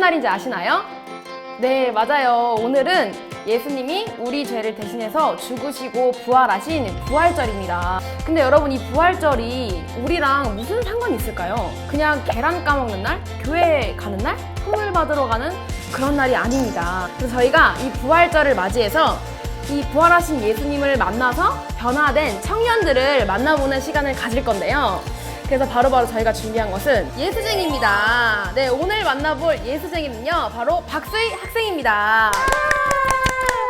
날인지 아시나요? 네, 맞아요. 오늘은 예수님이 우리 죄를 대신해서 죽으시고 부활하신 부활절입니다. 근데 여러분, 이 부활절이 우리랑 무슨 상관이 있을까요? 그냥 계란 까먹는 날? 교회 가는 날? 선물 받으러 가는 그런 날이 아닙니다. 그래서 저희가 이 부활절을 맞이해서 이 부활하신 예수님을 만나서 변화된 청년들을 만나보는 시간을 가질 건데요. 그래서 바로바로 저희가 준비한 것은 예수쟁이입니다. 네, 오늘 만나볼 예수쟁이는요, 바로 박수희 학생입니다.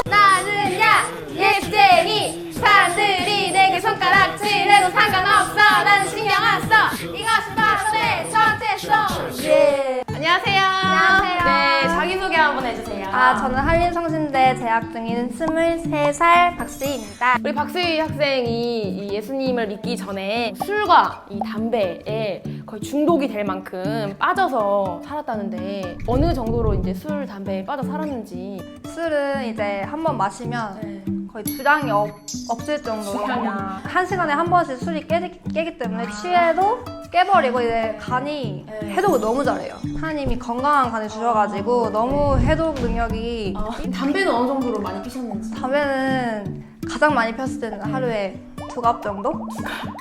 나는야 예수쟁이, 사람들이 내게 손가락질해도 상관없어. 나는 신경 안 써. 이것이 바로 내 정체성. 예. 안녕하세요. 안녕하세요. 네, 자기소개 한번 해주세요. 저는 한림성신대 재학 중인 23살 박수희입니다. 우리 박수희 학생이 이 예수님을 믿기 전에 술과 이 담배에 거의 중독이 될 만큼 빠져서 살았다는데, 어느 정도로 이제 술, 담배에 빠져 살았는지. 술은 이제 한 번 마시면 거의 주량이 없을 정도로 그냥 한 시간에 한 번씩 술이 깨기 때문에 취해도 깨버리고 이제 간이 해독을 너무 잘해요. 하나님이 건강한 간을 주셔가지고 너무 해독 능력이. 담배는 어느 정도로 많이 피셨는지. 담배는 가장 많이 폈을 때는 하루에 2갑 정도?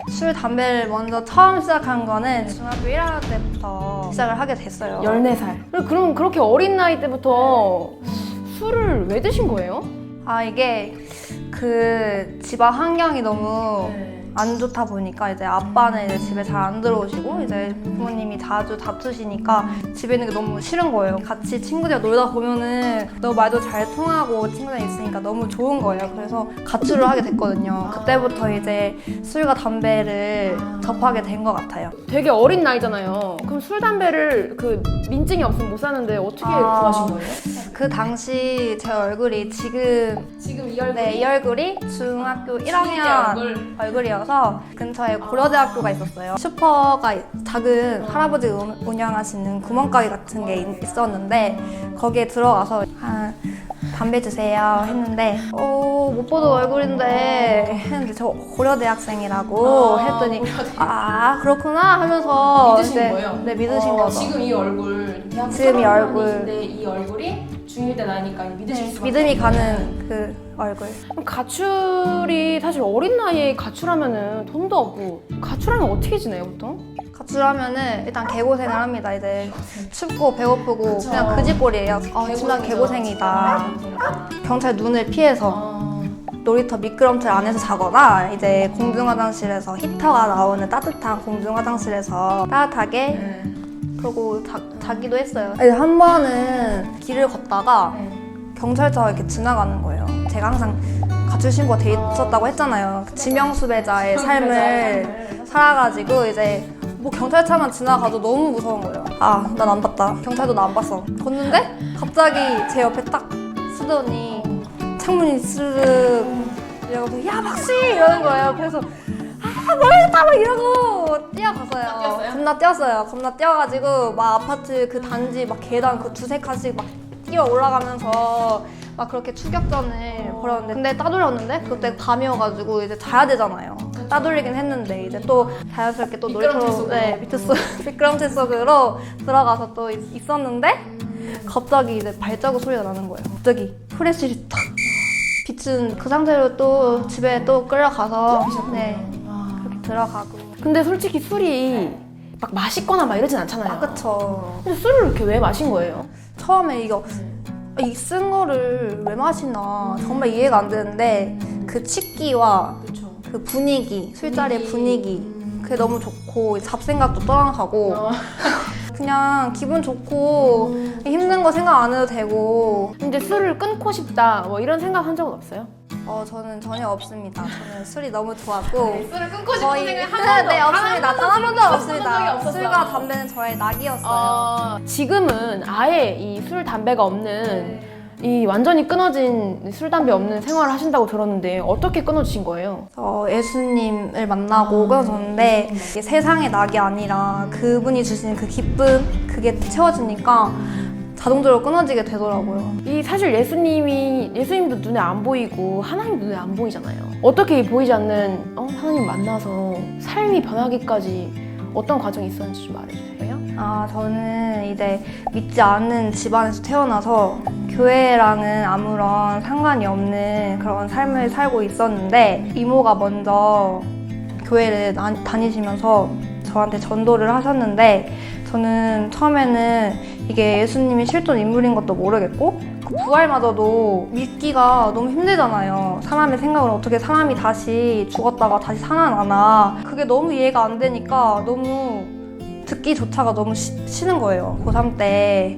술, 담배를 먼저 처음 시작한 거는 중학교 1학년 때부터 시작을 하게 됐어요. 14살. 그럼 그렇게 어린 나이 때부터 술을 왜 드신 거예요? 이게 그 집안 환경이 너무 안 좋다 보니까 이제 아빠는 이제 집에 잘 안 들어오시고 이제 부모님이 자주 다투시니까 집에 있는 게 너무 싫은 거예요. 같이 친구들이랑 놀다 보면은 너무 말도 잘 통하고 친구들이 있으니까 너무 좋은 거예요. 그래서 가출을 하게 됐거든요. 그때부터 이제 술과 담배를 접하게 된 것 같아요. 되게 어린 나이잖아요. 그럼 술, 담배를 그 민증이 없으면 못 사는데 어떻게 구하신 거예요? 그 당시 제 얼굴이 지금 이 얼굴. 네, 이 얼굴이 중학교 1학년 얼굴이어서 근처에 고려대학교가 있었어요. 슈퍼가 작은 할아버지 운영하시는 구멍가게 같은 게 있었는데 거기에 들어가서 담배 주세요 했는데 못 보던 얼굴인데 했는데 저 고려대학생이라고 했더니 그렇구나 하면서 믿으신 거예요? 네, 믿으신 거죠. 지금 이 얼굴, 지금 이 얼굴. 근데 이 얼굴이 중1 때 나니까 믿으실 수가 믿음이 없어요. 가는 그 얼굴. 그럼 가출이 사실 어린 나이에 가출하면은 돈도 없고, 가출하면 어떻게 지내요 보통? 가출하면은 일단 개고생을 합니다. 이제 춥고 배고프고 그냥 그지꼴이에요. 진짜 개고생이다. 경찰 눈을 피해서 놀이터 미끄럼틀 안에서 자거나 이제 공중화장실에서 히터가 나오는 따뜻한 공중화장실에서 따뜻하게 그러고 자기도 했어요. 한 번은 길을 걷다가 경찰차가 이렇게 지나가는 거예요. 제가 항상 가출 신고가 돼 있었다고 했잖아요. 지명수배자의 삶을 살아가지고 이제 뭐 경찰차만 지나가도 너무 무서운 거예요. 난 안 봤다. 경찰도 나 안 봤어. 걷는데 갑자기 제 옆에 딱 쓰더니 창문이 스르륵 이러고 야 박씨 이러는 거예요. 그래서 모르겠다 막 이러고 뛰어갔어요. 겁나 뛰어가지고 막 아파트 그 단지 막 계단 그 두세 칸씩 막 뛰어 올라가면서 막 그렇게 추격전을 벌였는데, 근데 따돌렸는데 그때 밤이어가지고 이제 자야 되잖아요. 따돌리긴 했는데 이제 또 자연스럽게 또 놀이터로 미끄럼틀 속으로 들어가서 또 있었는데 갑자기 이제 발자국 소리가 나는 거예요. 갑자기 프레쉬를 탁 비춘 그 상태로 또 집에 또 끌려가서 그렇게 들어가고. 근데 솔직히 술이 막 맛있거나 막 이러진 않잖아요. 그쵸. 근데 술을 이렇게 왜 마신 거예요? 처음에 이 쓴 거를 왜 마시나 정말 이해가 안 되는데 그 취기와 그 분위기, 술자리의 분위기 그게 너무 좋고 잡생각도 떠나가고 그냥 기분 좋고 힘든 거 생각 안 해도 되고. 근데 술을 끊고 싶다 뭐 이런 생각 한 적은 없어요? 저는 전혀 없습니다. 저는 술이 너무 좋았고 술을 끊고 거의 없습니다. 단 한 번도 없습니다. 술과 담배는 저의 낙이었어요. 지금은 아예 이 술, 담배가 없는 이 완전히 끊어진 술, 담배 없는 생활을 하신다고 들었는데 어떻게 끊어주신 거예요? 예수님을 만나고 끊어졌는데 이게 세상의 낙이 아니라 그분이 주신 그 기쁨 그게 채워지니까 자동적으로 끊어지게 되더라고요. 이 사실 예수님도 눈에 안 보이고 하나님도 눈에 안 보이잖아요. 어떻게 보이지 않는 하나님 만나서 삶이 변하기까지 어떤 과정이 있었는지 좀 말해주세요. 저는 이제 믿지 않는 집안에서 태어나서 교회랑은 아무런 상관이 없는 그런 삶을 살고 있었는데 이모가 먼저 교회를 다니시면서 저한테 전도를 하셨는데 저는 처음에는 이게 예수님이 실존 인물인 것도 모르겠고 그 부활마저도 믿기가 너무 힘들잖아요. 사람의 생각으로 어떻게 사람이 다시 죽었다가 다시 살아나나 그게 너무 이해가 안 되니까 너무 듣기조차가 너무 싫은 거예요. 고3 때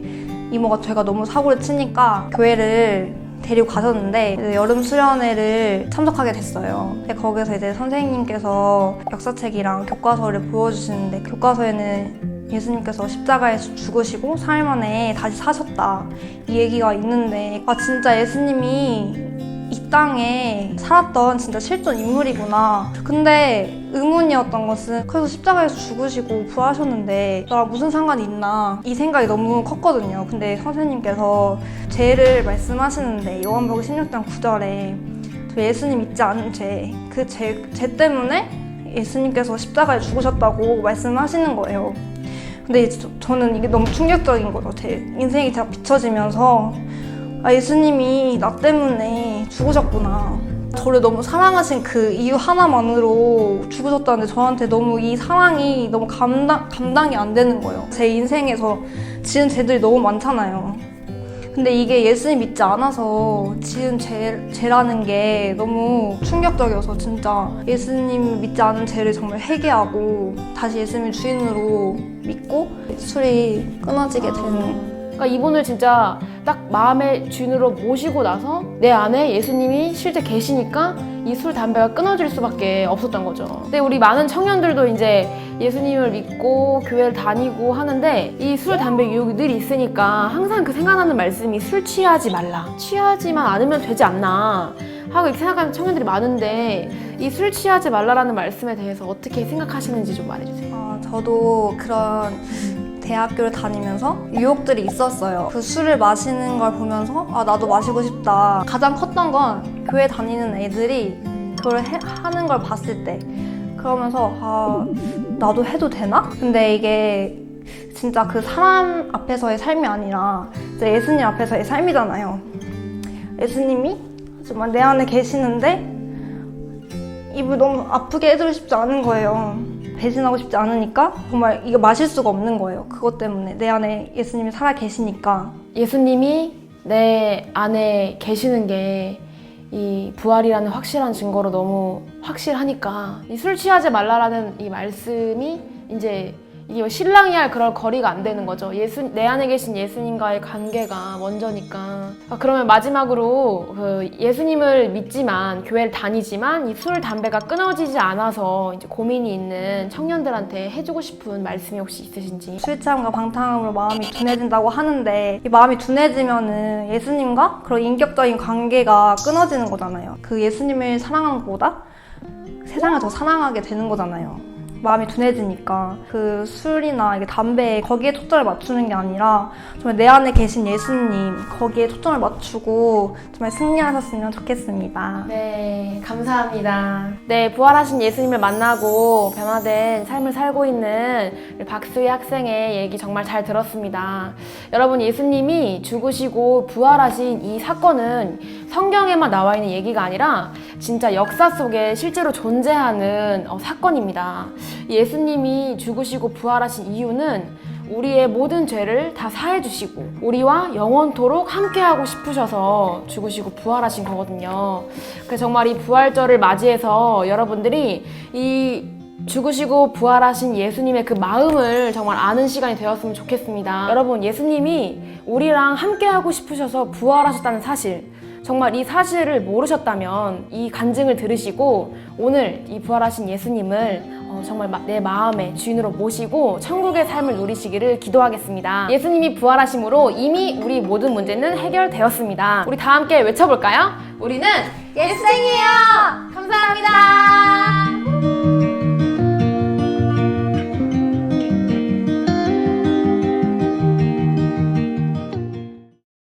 이모가 제가 너무 사고를 치니까 교회를 데리고 가셨는데 여름 수련회를 참석하게 됐어요. 거기서 이제 선생님께서 역사책이랑 교과서를 보여주시는데 교과서에는 예수님께서 십자가에서 죽으시고 4일 만에 다시 사셨다 이 얘기가 있는데 진짜 예수님이 이 땅에 살았던 진짜 실존 인물이구나. 근데 의문이었던 것은 그래서 십자가에서 죽으시고 부활하셨는데 나랑 무슨 상관이 있나 이 생각이 너무 컸거든요. 근데 선생님께서 죄를 말씀하시는데 요한복음 16장 9절에 저 예수님 믿지 않은 죄 그 죄 때문에 예수님께서 십자가에 죽으셨다고 말씀하시는 거예요. 근데 저는 이게 너무 충격적인 거죠. 제 인생이 다 비춰지면서 예수님이 나 때문에 죽으셨구나. 저를 너무 사랑하신 그 이유 하나만으로 죽으셨다는데 저한테 너무 이 사랑이 너무 감당이 안 되는 거예요. 제 인생에서 지은 죄들이 너무 많잖아요. 근데 이게 예수님 믿지 않아서 지은 죄라는 게 너무 충격적이어서 진짜 예수님 믿지 않은 죄를 정말 회개하고 다시 예수님 주인으로 믿고 술이 끊어지게 되는. 그러니까 이분을 진짜 딱 마음의 주인으로 모시고 나서 내 안에 예수님이 실제 계시니까 이 술, 담배가 끊어질 수밖에 없었던 거죠. 근데 우리 많은 청년들도 이제 예수님을 믿고 교회를 다니고 하는데 이 술, 담배 유혹이 늘 있으니까 항상 그 생각나는 말씀이 술 취하지 말라. 취하지만 않으면 되지 않나 하고 이렇게 생각하는 청년들이 많은데 이 술 취하지 말라라는 말씀에 대해서 어떻게 생각하시는지 좀 말해주세요. 저도 그런 대학교를 다니면서 유혹들이 있었어요. 그 술을 마시는 걸 보면서 나도 마시고 싶다. 가장 컸던 건 교회 다니는 애들이 그걸 하는 걸 봤을 때 그러면서 나도 해도 되나? 근데 이게 진짜 그 사람 앞에서의 삶이 아니라 이제 예수님 앞에서의 삶이잖아요. 예수님이 정말 내 안에 계시는데 입을 너무 아프게 해주고 싶지 않은 거예요. 배신하고 싶지 않으니까 정말 이거 마실 수가 없는 거예요. 그것 때문에 내 안에 예수님이 살아 계시니까. 예수님이 내 안에 계시는 게 이 부활이라는 확실한 증거로 너무 확실하니까 이 술 취하지 말라라는 이 말씀이 이제 이게 신랑이 할 그럴 거리가 안 되는 거죠. 내 안에 계신 예수님과의 관계가 먼저니까. 그러면 마지막으로 예수님을 믿지만 교회를 다니지만 이 술, 담배가 끊어지지 않아서 이제 고민이 있는 청년들한테 해주고 싶은 말씀이 혹시 있으신지? 술 취함과 방탕함으로 마음이 둔해진다고 하는데 이 마음이 둔해지면은 예수님과 그런 인격적인 관계가 끊어지는 거잖아요. 그 예수님을 사랑하는 것보다 세상을 더 사랑하게 되는 거잖아요. 마음이 둔해지니까 그 술이나 이게 담배에 거기에 초점을 맞추는 게 아니라 정말 내 안에 계신 예수님 거기에 초점을 맞추고 정말 승리하셨으면 좋겠습니다. 네, 감사합니다. 네, 부활하신 예수님을 만나고 변화된 삶을 살고 있는 박수희 학생의 얘기 정말 잘 들었습니다. 여러분, 예수님이 죽으시고 부활하신 이 사건은 성경에만 나와 있는 얘기가 아니라 진짜 역사 속에 실제로 존재하는 사건입니다. 예수님이 죽으시고 부활하신 이유는 우리의 모든 죄를 다 사해 주시고 우리와 영원토록 함께하고 싶으셔서 죽으시고 부활하신 거거든요. 그래서 정말 이 부활절을 맞이해서 여러분들이 이 죽으시고 부활하신 예수님의 그 마음을 정말 아는 시간이 되었으면 좋겠습니다. 여러분, 예수님이 우리랑 함께하고 싶으셔서 부활하셨다는 사실, 정말 이 사실을 모르셨다면 이 간증을 들으시고 오늘 이 부활하신 예수님을 정말 내 마음의 주인으로 모시고 천국의 삶을 누리시기를 기도하겠습니다. 예수님이 부활하심으로 이미 우리 모든 문제는 해결되었습니다. 우리 다 함께 외쳐볼까요? 우리는 예수생이에요! 감사합니다.